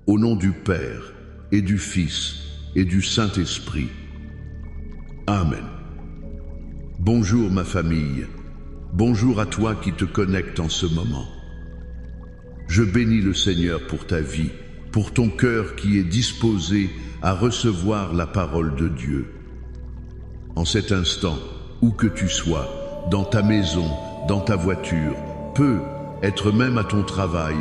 au nom du Père, et du Fils, et du Saint-Esprit. Amen. Bonjour ma famille, bonjour à toi qui te connectes en ce moment. Je bénis le Seigneur pour ta vie, pour ton cœur qui est disposé à recevoir la parole de Dieu. En cet instant, où que tu sois, dans ta maison, dans ta voiture, être même à ton travail,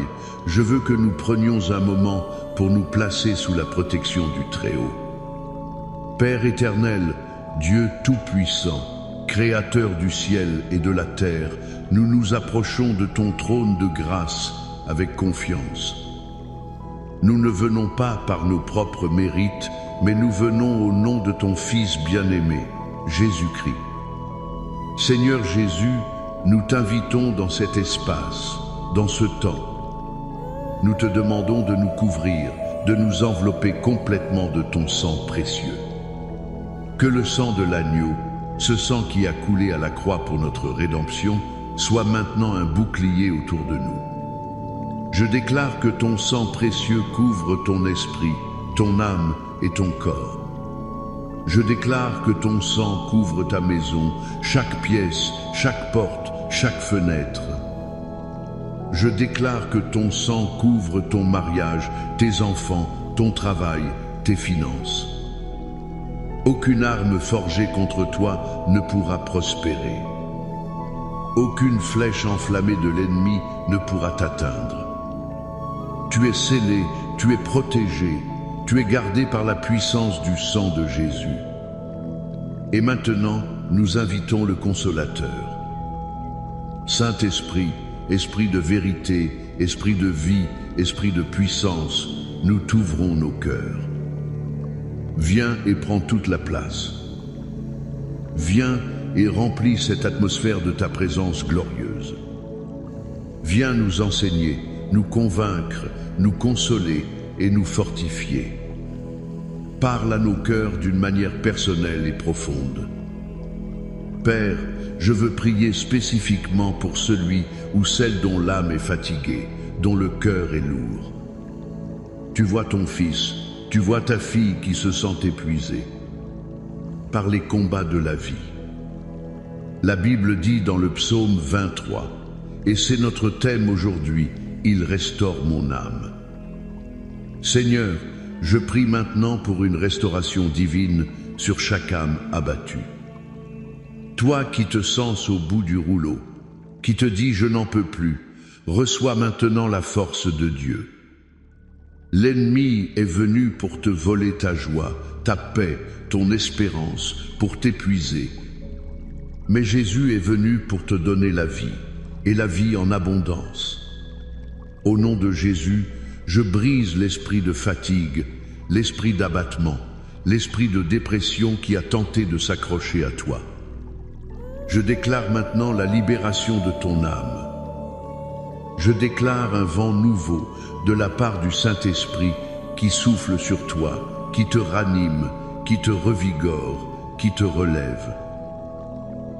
je veux que nous prenions un moment pour nous placer sous la protection du Très-Haut. Père éternel, Dieu Tout-Puissant, Créateur du ciel et de la terre, nous nous approchons de ton trône de grâce avec confiance. Nous ne venons pas par nos propres mérites, mais nous venons au nom de ton Fils bien-aimé, Jésus-Christ. Seigneur Jésus, nous t'invitons dans cet espace, dans ce temps. Nous te demandons de nous couvrir, de nous envelopper complètement de ton sang précieux. Que le sang de l'agneau, ce sang qui a coulé à la croix pour notre rédemption, soit maintenant un bouclier autour de nous. Je déclare que ton sang précieux couvre ton esprit, ton âme et ton corps. Je déclare que ton sang couvre ta maison, chaque pièce, chaque porte, chaque fenêtre. Je déclare que ton sang couvre ton mariage, tes enfants, ton travail, tes finances. Aucune arme forgée contre toi ne pourra prospérer. Aucune flèche enflammée de l'ennemi ne pourra t'atteindre. Tu es scellé, tu es protégé, tu es gardé par la puissance du sang de Jésus. Et maintenant, nous invitons le Consolateur. Saint-Esprit, Esprit de vérité, Esprit de vie, Esprit de puissance, nous t'ouvrons nos cœurs. Viens et prends toute la place. Viens et remplis cette atmosphère de ta présence glorieuse. Viens nous enseigner, nous convaincre, nous consoler et nous fortifier. Parle à nos cœurs d'une manière personnelle et profonde. Père, je veux prier spécifiquement pour celui ou celle dont l'âme est fatiguée, dont le cœur est lourd. Tu vois ton fils, tu vois ta fille qui se sent épuisée par les combats de la vie. La Bible dit dans le psaume 23, et c'est notre thème aujourd'hui, il restaure mon âme. Seigneur, je prie maintenant pour une restauration divine sur chaque âme abattue. Toi qui te sens au bout du rouleau, qui te dis je n'en peux plus, reçois maintenant la force de Dieu. L'ennemi est venu pour te voler ta joie, ta paix, ton espérance, pour t'épuiser. Mais Jésus est venu pour te donner la vie, et la vie en abondance. Au nom de Jésus, je brise l'esprit de fatigue, l'esprit d'abattement, l'esprit de dépression qui a tenté de s'accrocher à toi. Je déclare maintenant la libération de ton âme. Je déclare un vent nouveau de la part du Saint-Esprit qui souffle sur toi, qui te ranime, qui te revigore, qui te relève.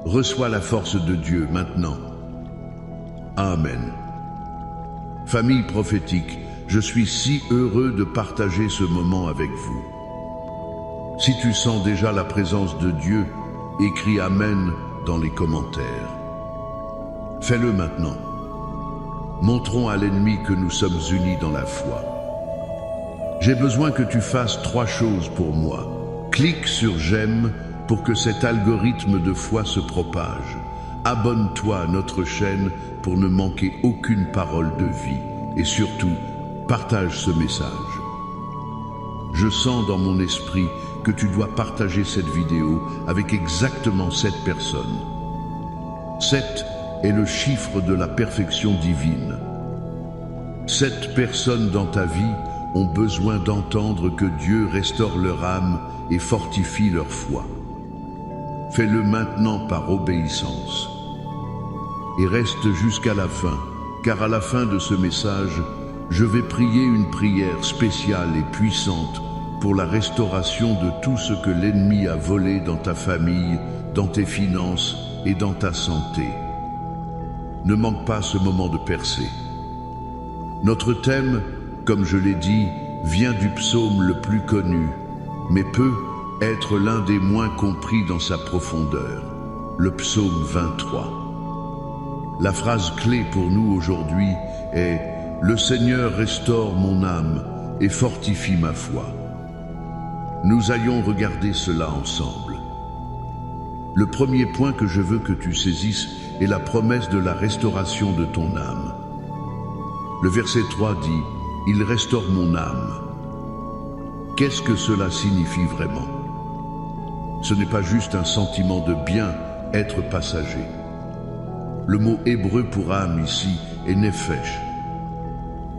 Reçois la force de Dieu maintenant. Amen. Famille prophétique, je suis si heureux de partager ce moment avec vous. Si tu sens déjà la présence de Dieu, écris Amen dans les commentaires. Fais-le maintenant. Montrons à l'ennemi que nous sommes unis dans la foi. J'ai besoin que tu fasses 3 choses pour moi. Clique sur j'aime pour que cet algorithme de foi se propage. Abonne-toi à notre chaîne pour ne manquer aucune parole de vie. Et surtout, partage ce message. Je sens dans mon esprit que tu dois partager cette vidéo avec exactement 7 personnes. 7 est le chiffre de la perfection divine. 7 personnes dans ta vie ont besoin d'entendre que Dieu restaure leur âme et fortifie leur foi. Fais-le maintenant par obéissance. Et reste jusqu'à la fin, car à la fin de ce message, je vais prier une prière spéciale et puissante pour la restauration de tout ce que l'ennemi a volé dans ta famille, dans tes finances et dans ta santé. Ne manque pas ce moment de percée. Notre thème, comme je l'ai dit, vient du psaume le plus connu, mais peut être l'un des moins compris dans sa profondeur, le psaume 23. La phrase clé pour nous aujourd'hui est « Le Seigneur restaure mon âme et fortifie ma foi ». Nous allions regarder cela ensemble. Le premier point que je veux que tu saisisses est la promesse de la restauration de ton âme. Le verset 3 dit « Il restaure mon âme ». Qu'est-ce que cela signifie vraiment? Ce n'est pas juste un sentiment de bien-être passager. Le mot hébreu pour âme ici est nefesh.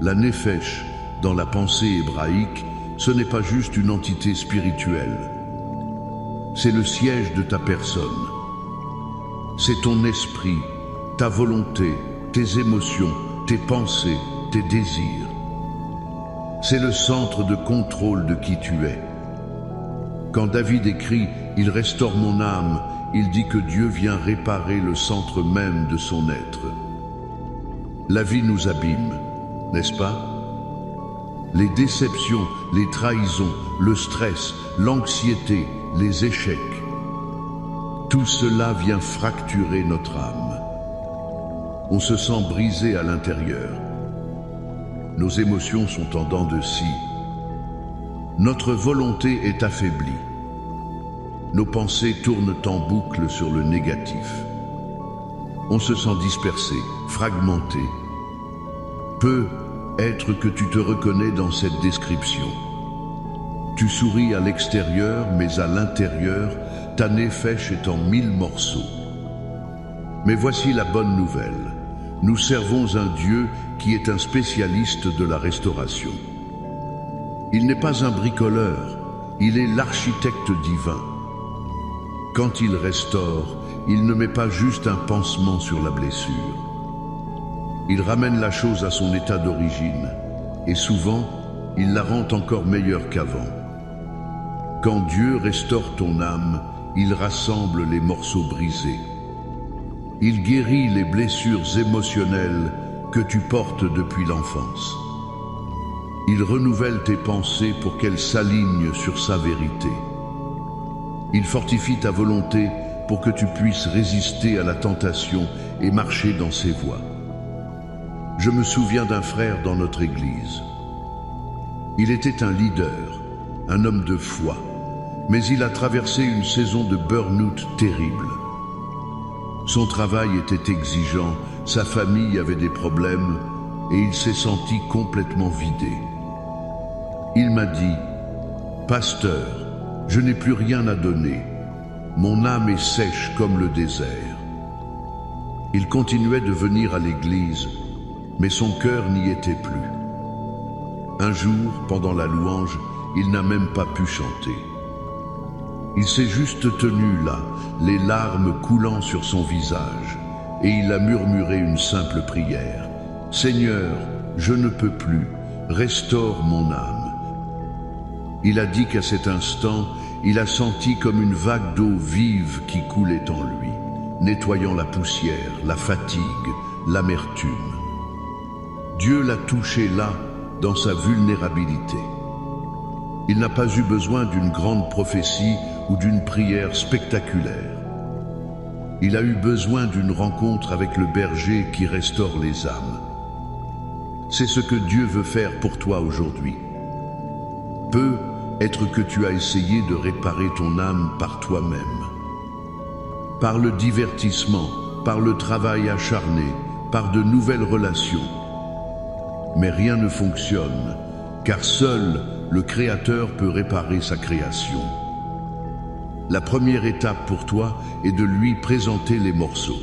La nefesh, dans la pensée hébraïque, ce n'est pas juste une entité spirituelle. C'est le siège de ta personne. C'est ton esprit, ta volonté, tes émotions, tes pensées, tes désirs. C'est le centre de contrôle de qui tu es. Quand David écrit « Il restaure mon âme », il dit que Dieu vient réparer le centre même de son être. La vie nous abîme, n'est-ce pas? Les déceptions, les trahisons, le stress, l'anxiété, les échecs. Tout cela vient fracturer notre âme. On se sent brisé à l'intérieur. Nos émotions sont en dents de scie. Notre volonté est affaiblie. Nos pensées tournent en boucle sur le négatif. On se sent dispersé, fragmenté. Peut être que tu te reconnais dans cette description. Tu souris à l'extérieur, mais à l'intérieur, ta nefesh est en 1000 morceaux. Mais voici la bonne nouvelle. Nous servons un Dieu qui est un spécialiste de la restauration. Il n'est pas un bricoleur, il est l'architecte divin. Quand il restaure, il ne met pas juste un pansement sur la blessure. Il ramène la chose à son état d'origine, et souvent, il la rend encore meilleure qu'avant. Quand Dieu restaure ton âme, il rassemble les morceaux brisés. Il guérit les blessures émotionnelles que tu portes depuis l'enfance. Il renouvelle tes pensées pour qu'elles s'alignent sur sa vérité. Il fortifie ta volonté pour que tu puisses résister à la tentation et marcher dans ses voies. Je me souviens d'un frère dans notre église. Il était un leader, un homme de foi, mais il a traversé une saison de burn-out terrible. Son travail était exigeant, sa famille avait des problèmes et il s'est senti complètement vidé. Il m'a dit « Pasteur, je n'ai plus rien à donner. Mon âme est sèche comme le désert. » Il continuait de venir à l'église, mais son cœur n'y était plus. Un jour, pendant la louange, il n'a même pas pu chanter. Il s'est juste tenu là, les larmes coulant sur son visage, et il a murmuré une simple prière. « Seigneur, je ne peux plus, restaure mon âme. » Il a dit qu'à cet instant, il a senti comme une vague d'eau vive qui coulait en lui, nettoyant la poussière, la fatigue, l'amertume. Dieu l'a touché là, dans sa vulnérabilité. Il n'a pas eu besoin d'une grande prophétie ou d'une prière spectaculaire. Il a eu besoin d'une rencontre avec le berger qui restaure les âmes. C'est ce que Dieu veut faire pour toi aujourd'hui. Peut être que tu as essayé de réparer ton âme par toi-même. Par le divertissement, par le travail acharné, par de nouvelles relations. Mais rien ne fonctionne, car seul le Créateur peut réparer sa création. La première étape pour toi est de lui présenter les morceaux.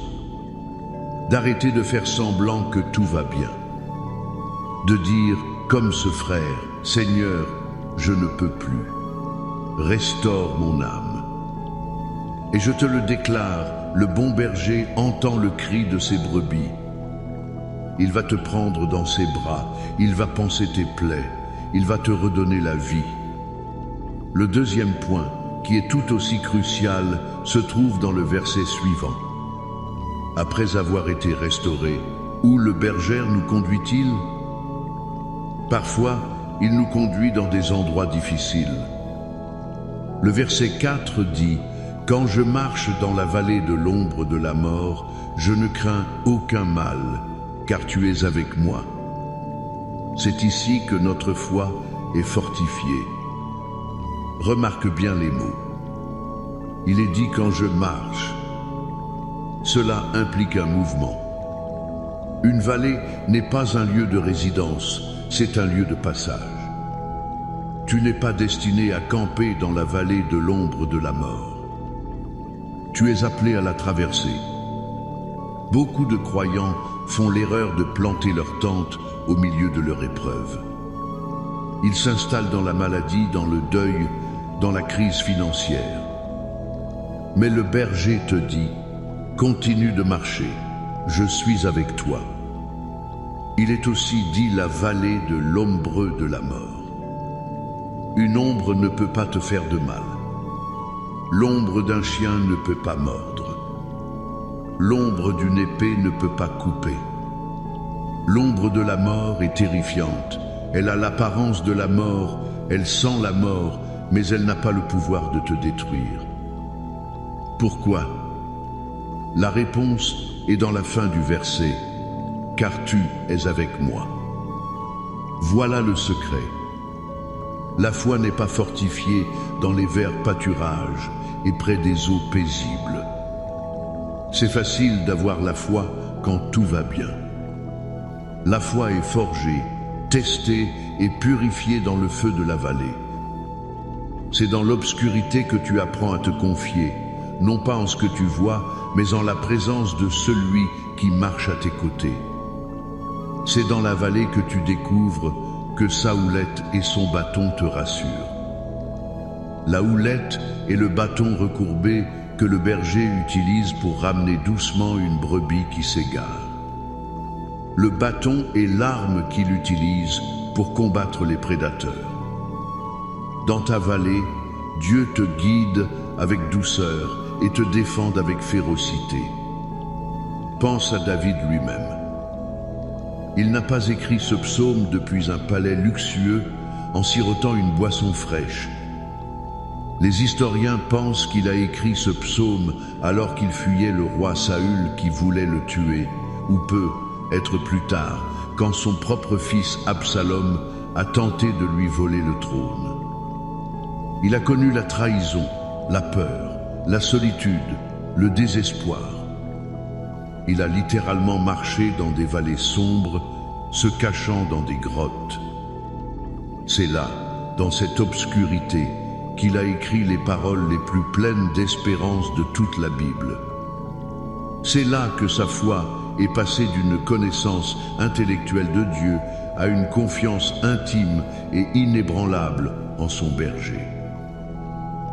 D'arrêter de faire semblant que tout va bien. De dire, comme ce frère, « Seigneur, je ne peux plus. Restaure mon âme. » Et je te le déclare, le bon berger entend le cri de ses brebis. Il va te prendre dans ses bras, il va panser tes plaies, il va te redonner la vie. Le deuxième point, qui est tout aussi crucial, se trouve dans le verset suivant. Après avoir été restauré, où le berger nous conduit-il? Parfois, il nous conduit dans des endroits difficiles. Le verset 4 dit « Quand je marche dans la vallée de l'ombre de la mort, je ne crains aucun mal, car tu es avec moi. » C'est ici que notre foi est fortifiée. Remarque bien les mots. Il est dit « quand je marche ». Cela implique un mouvement. Une vallée n'est pas un lieu de résidence, c'est un lieu de passage. Tu n'es pas destiné à camper dans la vallée de l'ombre de la mort. Tu es appelé à la traverser. Beaucoup de croyants font l'erreur de planter leur tente au milieu de leur épreuve. Ils s'installent dans la maladie, dans le deuil, dans la crise financière. Mais le berger te dit, continue de marcher, je suis avec toi. Il est aussi dit la vallée de l'ombre de la mort. Une ombre ne peut pas te faire de mal. L'ombre d'un chien ne peut pas mordre. L'ombre d'une épée ne peut pas couper. L'ombre de la mort est terrifiante. Elle a l'apparence de la mort, elle sent la mort, mais elle n'a pas le pouvoir de te détruire. Pourquoi? La réponse est dans la fin du verset, « Car tu es avec moi ». Voilà le secret. La foi n'est pas fortifiée dans les verts pâturages et près des eaux paisibles. C'est facile d'avoir la foi quand tout va bien. La foi est forgée, testée et purifiée dans le feu de la vallée. C'est dans l'obscurité que tu apprends à te confier, non pas en ce que tu vois, mais en la présence de celui qui marche à tes côtés. C'est dans la vallée que tu découvres que sa houlette et son bâton te rassurent. La houlette est le bâton recourbé que le berger utilise pour ramener doucement une brebis qui s'égare. Le bâton est l'arme qu'il utilise pour combattre les prédateurs. Dans ta vallée, Dieu te guide avec douceur et te défend avec férocité. Pense à David lui-même. Il n'a pas écrit ce psaume depuis un palais luxueux en sirotant une boisson fraîche. Les historiens pensent qu'il a écrit ce psaume alors qu'il fuyait le roi Saül qui voulait le tuer, ou peut-être plus tard, quand son propre fils Absalom a tenté de lui voler le trône. Il a connu la trahison, la peur, la solitude, le désespoir. Il a littéralement marché dans des vallées sombres, se cachant dans des grottes. C'est là, dans cette obscurité, qu'il a écrit les paroles les plus pleines d'espérance de toute la Bible. C'est là que sa foi est passée d'une connaissance intellectuelle de Dieu à une confiance intime et inébranlable en son berger.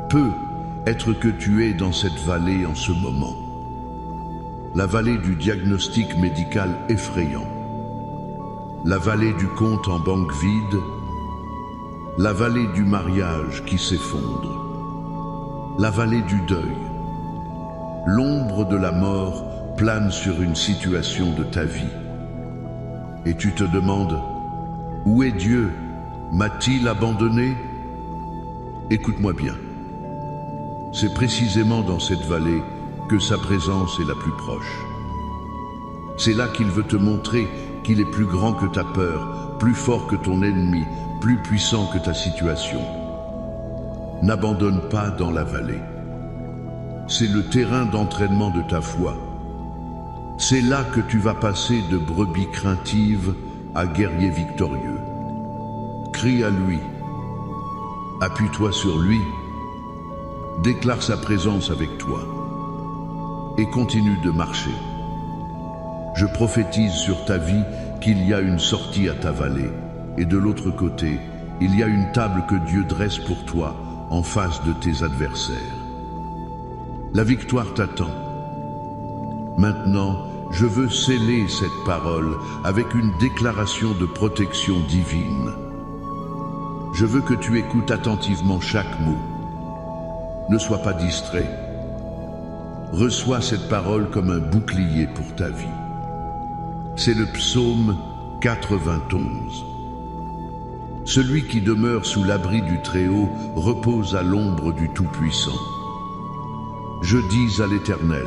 Peut-être que tu es dans cette vallée en ce moment. La vallée du diagnostic médical effrayant. La vallée du compte en banque vide. La vallée du mariage qui s'effondre. La vallée du deuil. L'ombre de la mort plane sur une situation de ta vie. Et tu te demandes, où est Dieu? M'a-t-il abandonné? Écoute-moi bien. C'est précisément dans cette vallée que sa présence est la plus proche. C'est là qu'il veut te montrer qu'il est plus grand que ta peur, plus fort que ton ennemi, plus puissant que ta situation. N'abandonne pas dans la vallée. C'est le terrain d'entraînement de ta foi. C'est là que tu vas passer de brebis craintive à guerrier victorieux. Crie à lui. Appuie-toi sur lui. Déclare sa présence avec toi. Et continue de marcher. Je prophétise sur ta vie qu'il y a une sortie à ta vallée, et de l'autre côté, il y a une table que Dieu dresse pour toi en face de tes adversaires. La victoire t'attend. Maintenant, je veux sceller cette parole avec une déclaration de protection divine. Je veux que tu écoutes attentivement chaque mot. Ne sois pas distrait. Reçois cette parole comme un bouclier pour ta vie. C'est le psaume 91. Celui qui demeure sous l'abri du Très-Haut repose à l'ombre du Tout-Puissant. Je dis à l'Éternel,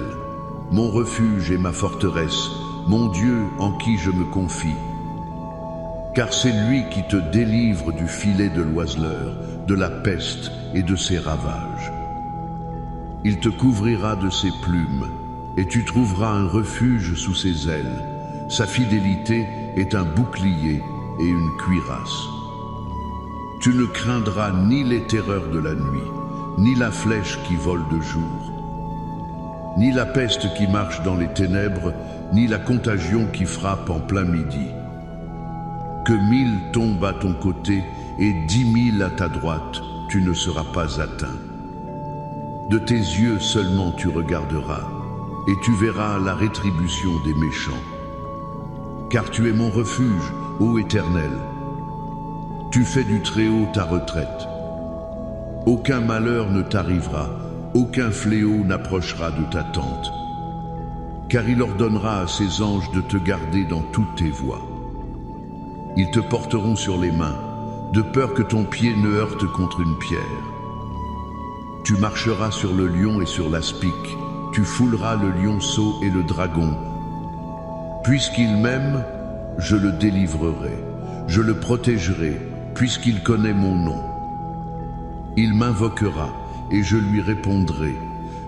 mon refuge et ma forteresse, mon Dieu en qui je me confie. Car c'est lui qui te délivre du filet de l'oiseleur, de la peste et de ses ravages. Il te couvrira de ses plumes, et tu trouveras un refuge sous ses ailes. Sa fidélité est un bouclier et une cuirasse. Tu ne craindras ni les terreurs de la nuit, ni la flèche qui vole de jour, ni la peste qui marche dans les ténèbres, ni la contagion qui frappe en plein midi. Que 1000 tombent à ton côté et 10 000 à ta droite, tu ne seras pas atteint. De tes yeux seulement tu regarderas, et tu verras la rétribution des méchants. Car tu es mon refuge, ô Éternel. Tu fais du Très-Haut ta retraite. Aucun malheur ne t'arrivera, aucun fléau n'approchera de ta tente. Car il ordonnera à ses anges de te garder dans toutes tes voies. Ils te porteront sur les mains, de peur que ton pied ne heurte contre une pierre. Tu marcheras sur le lion et sur l'aspic, tu fouleras le lionceau et le dragon. Puisqu'il m'aime, je le délivrerai, je le protégerai, puisqu'il connaît mon nom. Il m'invoquera et je lui répondrai.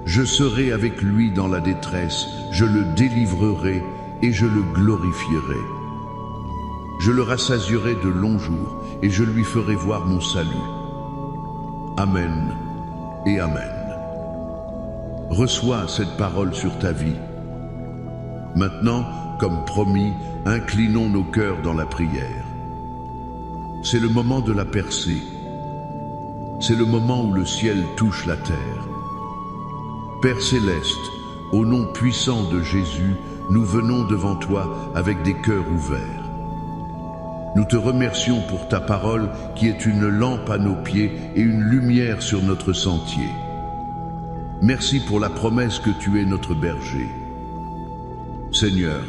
Je serai avec lui dans la détresse, je le délivrerai et je le glorifierai. Je le rassasierai de longs jours et je lui ferai voir mon salut. Amen et Amen. Reçois cette parole sur ta vie. Maintenant, comme promis, inclinons nos cœurs dans la prière. C'est le moment de la percée. C'est le moment où le ciel touche la terre. Père céleste, au nom puissant de Jésus, nous venons devant toi avec des cœurs ouverts. Nous te remercions pour ta parole qui est une lampe à nos pieds et une lumière sur notre sentier. Merci pour la promesse que tu es notre berger. Seigneur,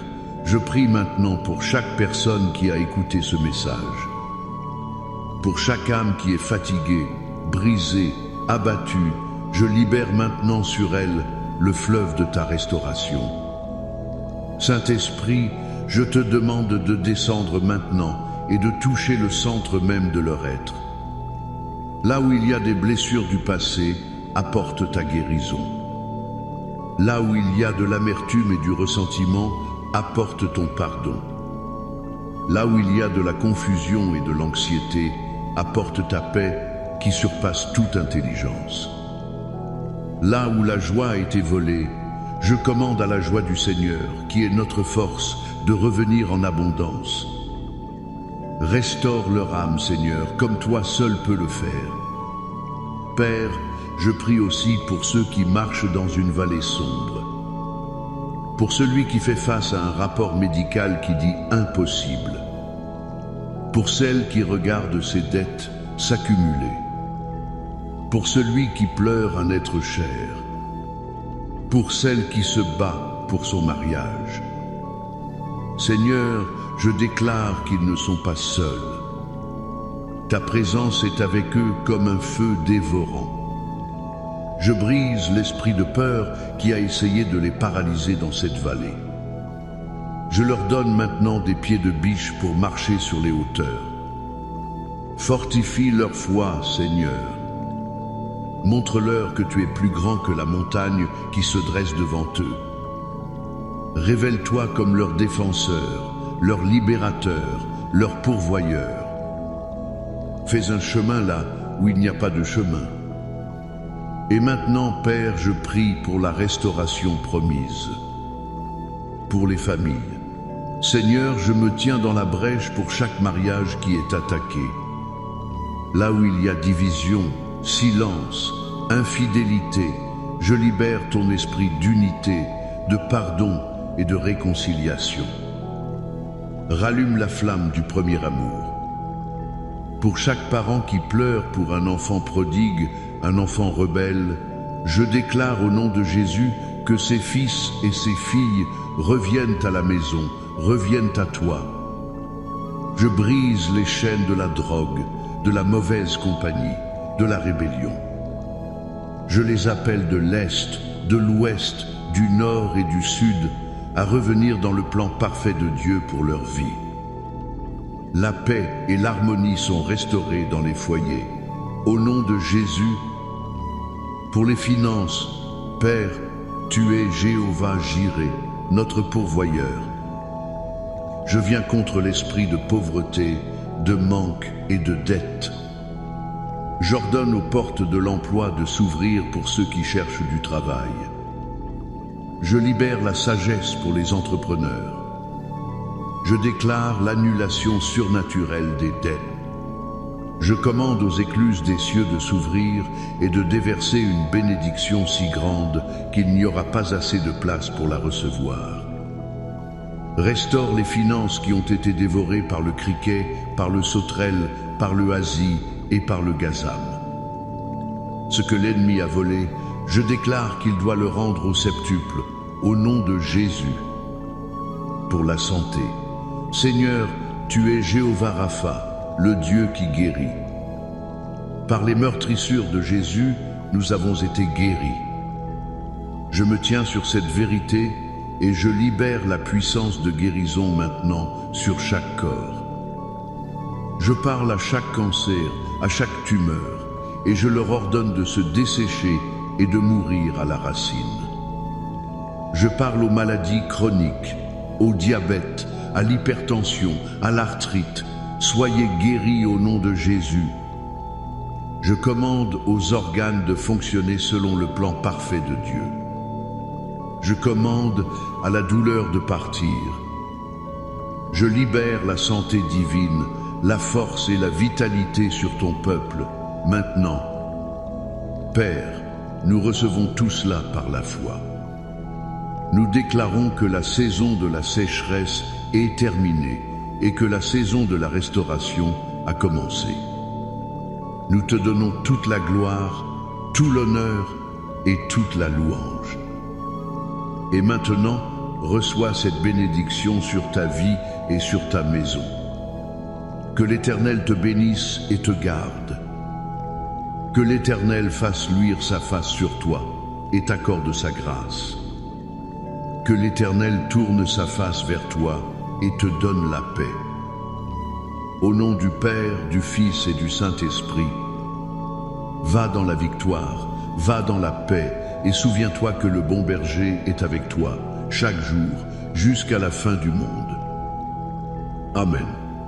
je prie maintenant pour chaque personne qui a écouté ce message. Pour chaque âme qui est fatiguée, brisée, abattue, je libère maintenant sur elle le fleuve de ta restauration. Saint-Esprit, je te demande de descendre maintenant et de toucher le centre même de leur être. Là où il y a des blessures du passé, apporte ta guérison. Là où il y a de l'amertume et du ressentiment, apporte ton pardon. Là où il y a de la confusion et de l'anxiété, apporte ta paix qui surpasse toute intelligence. Là où la joie a été volée, je commande à la joie du Seigneur, qui est notre force, de revenir en abondance. Restaure leur âme, Seigneur, comme toi seul peux le faire. Père, je prie aussi pour ceux qui marchent dans une vallée sombre. Pour celui qui fait face à un rapport médical qui dit impossible. Pour celle qui regarde ses dettes s'accumuler. Pour celui qui pleure un être cher. Pour celle qui se bat pour son mariage. Seigneur, je déclare qu'ils ne sont pas seuls. Ta présence est avec eux comme un feu dévorant. Je brise l'esprit de peur qui a essayé de les paralyser dans cette vallée. Je leur donne maintenant des pieds de biche pour marcher sur les hauteurs. Fortifie leur foi, Seigneur. Montre-leur que tu es plus grand que la montagne qui se dresse devant eux. Révèle-toi comme leur défenseur, leur libérateur, leur pourvoyeur. Fais un chemin là où il n'y a pas de chemin. Et maintenant, Père, je prie pour la restauration promise. Pour les familles. Seigneur, je me tiens dans la brèche pour chaque mariage qui est attaqué. Là où il y a division, silence, infidélité, je libère ton esprit d'unité, de pardon et de réconciliation. Rallume la flamme du premier amour. Pour chaque parent qui pleure pour un enfant prodigue, un enfant rebelle, je déclare au nom de Jésus que ses fils et ses filles reviennent à la maison, reviennent à toi. Je brise les chaînes de la drogue, de la mauvaise compagnie, de la rébellion. Je les appelle de l'Est, de l'Ouest, du Nord et du Sud à revenir dans le plan parfait de Dieu pour leur vie. La paix et l'harmonie sont restaurées dans les foyers. Au nom de Jésus, pour les finances, Père, tu es Jéhovah Jireh, notre pourvoyeur. Je viens contre l'esprit de pauvreté, de manque et de dette. J'ordonne aux portes de l'emploi de s'ouvrir pour ceux qui cherchent du travail. Je libère la sagesse pour les entrepreneurs. Je déclare l'annulation surnaturelle des dettes. Je commande aux écluses des cieux de s'ouvrir et de déverser une bénédiction si grande qu'il n'y aura pas assez de place pour la recevoir. Restaure les finances qui ont été dévorées par le criquet, par le sauterelle, par le hasi et par le gazam. Ce que l'ennemi a volé, je déclare qu'il doit le rendre au septuple, au nom de Jésus. Pour la santé, Seigneur, tu es Jéhovah Rapha, le Dieu qui guérit. Par les meurtrissures de Jésus, nous avons été guéris. Je me tiens sur cette vérité et je libère la puissance de guérison maintenant sur chaque corps. Je parle à chaque cancer, à chaque tumeur, et je leur ordonne de se dessécher et de mourir à la racine. Je parle aux maladies chroniques, au diabète, à l'hypertension, à l'arthrite. Soyez guéris au nom de Jésus. Je commande aux organes de fonctionner selon le plan parfait de Dieu. Je commande à la douleur de partir. Je libère la santé divine, la force et la vitalité sur ton peuple, maintenant. Père, nous recevons tout cela par la foi. Nous déclarons que la saison de la sécheresse est terminée et que la saison de la restauration a commencé. Nous te donnons toute la gloire, tout l'honneur et toute la louange. Et maintenant, reçois cette bénédiction sur ta vie et sur ta maison. Que l'Éternel te bénisse et te garde. Que l'Éternel fasse luire sa face sur toi et t'accorde sa grâce. Que l'Éternel tourne sa face vers toi et te donne la paix. Au nom du Père, du Fils et du Saint-Esprit, va dans la victoire, va dans la paix, et souviens-toi que le bon berger est avec toi chaque jour jusqu'à la fin du monde. Amen.